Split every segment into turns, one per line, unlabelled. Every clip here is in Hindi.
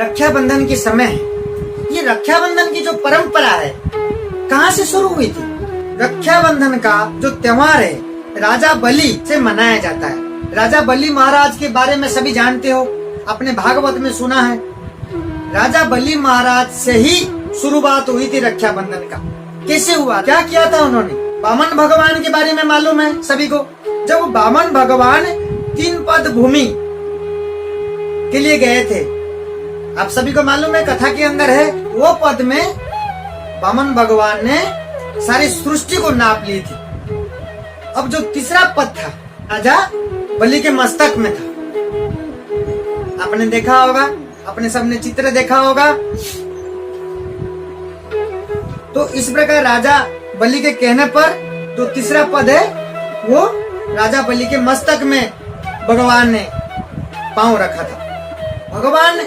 रक्षाबंधन के समय है। ये रक्षाबंधन की जो परंपरा है कहाँ से शुरू हुई थी? रक्षाबंधन का जो त्योहार है राजा बलि से मनाया जाता है। राजा बलि महाराज के बारे में सभी जानते हो, अपने भागवत में सुना है। राजा बलि महाराज से ही शुरुआत हुई थी रक्षाबंधन का। कैसे हुआ, क्या किया था उन्होंने? वामन भगवान के बारे में मालूम है सभी को। जब वामन भगवान 3 पद भूमि के लिए गए थे, आप सभी को मालूम है, कथा के अंदर है, वो पद में वामन भगवान ने सारी सृष्टि को नाप ली थी। अब जो तीसरा पद था राजा बलि के मस्तक में था। आपने देखा होगा, अपने सबने चित्र देखा होगा। तो इस प्रकार राजा बलि के कहने पर जो तीसरा पद है वो राजा बलि के मस्तक में भगवान ने पांव रखा था। भगवान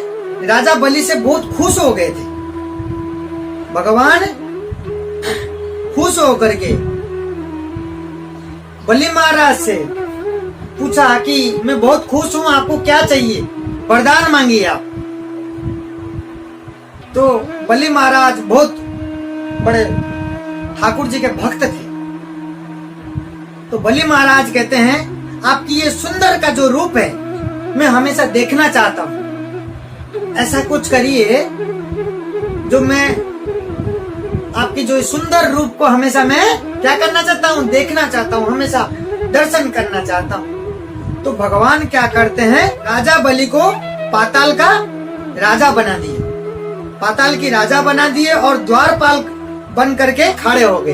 राजा बलि से बहुत खुश हो गए थे। भगवान खुश होकर के बलि महाराज से पूछा कि मैं बहुत खुश हूँ, आपको क्या चाहिए, वरदान मांगिए आप। तो बलि महाराज बहुत बड़े ठाकुर जी के भक्त थे। तो बलि महाराज कहते हैं, आपकी ये सुंदर का जो रूप है मैं हमेशा देखना चाहता हूँ। ऐसा कुछ करिए जो मैं आपकी जो सुंदर रूप को हमेशा मैं क्या करना चाहता हूँ, देखना चाहता हूँ, हमेशा दर्शन करना चाहता हूँ। तो भगवान क्या करते हैं, राजा बलि को पाताल का राजा बना दिए, पाताल की राजा बना दिए और द्वारपाल बन करके खड़े हो गए।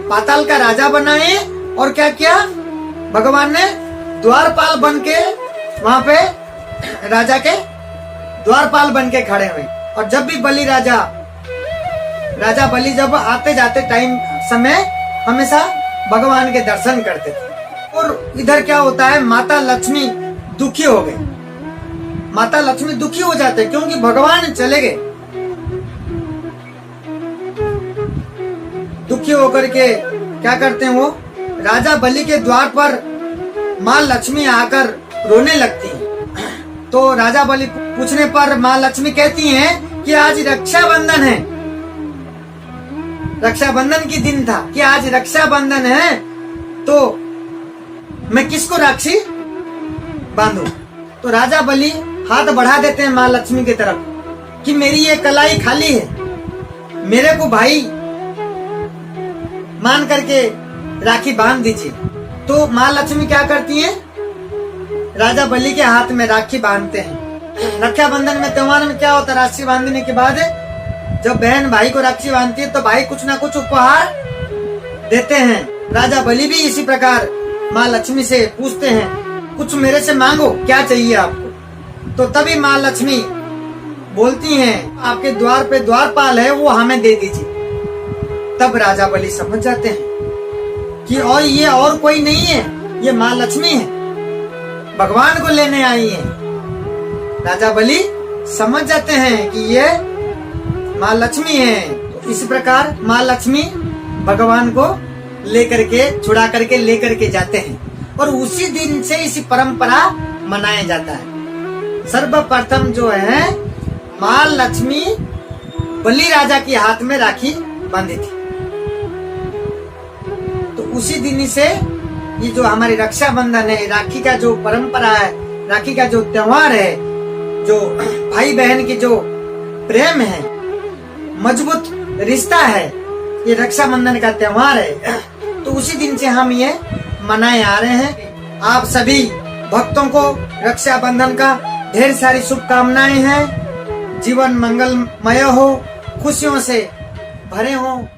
पाताल का राजा बनाए और क्या किया, भगवान ने द्वारपाल बन के वहां पे राजा के द्वारपाल बन के खड़े हुए। और जब भी बलि राजा बलि जब आते जाते टाइम समय हमेशा भगवान के दर्शन करते थे। और इधर क्या होता है, माता लक्ष्मी दुखी हो गई। माता लक्ष्मी दुखी हो जाते क्योंकि भगवान चले गए। दुखी होकर के क्या करते हैं, वो राजा बलि के द्वार पर माँ लक्ष्मी आकर रोने लगती है। तो राजा बलि पूछने पर माँ लक्ष्मी कहती हैं कि आज रक्षाबंधन है, रक्षाबंधन की दिन था कि आज रक्षाबंधन है, तो मैं किसको राक्षी बांधू। तो राजा बलि हाथ बढ़ा देते हैं माँ लक्ष्मी की तरफ कि मेरी ये कलाई खाली है, मेरे को भाई मान करके राखी बांध दीजिए। तो माँ लक्ष्मी क्या करती हैं, राजा बलि के हाथ में राखी बांधते हैं। रक्षाबंधन में त्योहार में क्या होता है, राखी बांधने के बाद जब बहन भाई को राखी बांधती है तो भाई कुछ ना कुछ उपहार देते हैं। राजा बलि भी इसी प्रकार माँ लक्ष्मी से पूछते हैं, कुछ मेरे से मांगो, क्या चाहिए आपको। तो तभी माँ लक्ष्मी बोलती हैं, आपके द्वार पे द्वारपाल है, वो हमें दे दीजिए। तब राजा बलि समझ जाते हैं कि और ये और कोई नहीं है, ये माँ लक्ष्मी है, भगवान को लेने आई है। राजा बलि समझ जाते हैं कि ये माँ लक्ष्मी है। तो इस प्रकार माँ लक्ष्मी भगवान को लेकर के छुड़ा करके लेकर के जाते हैं और उसी दिन से इसी परंपरा मनाया जाता है। सर्वप्रथम जो है माँ लक्ष्मी बलि राजा के हाथ में राखी बांधी थी। तो उसी दिन से ये जो हमारी रक्षाबंधन है, राखी का जो परंपरा है, राखी का जो त्योहार है, जो भाई बहन की जो प्रेम है, मजबूत रिश्ता है, ये रक्षाबंधन का त्योहार है। तो उसी दिन से हम ये मनाए आ रहे हैं। आप सभी भक्तों को रक्षाबंधन का ढेर सारी शुभकामनाएं हैं। जीवन मंगलमय हो, खुशियों से भरे हो।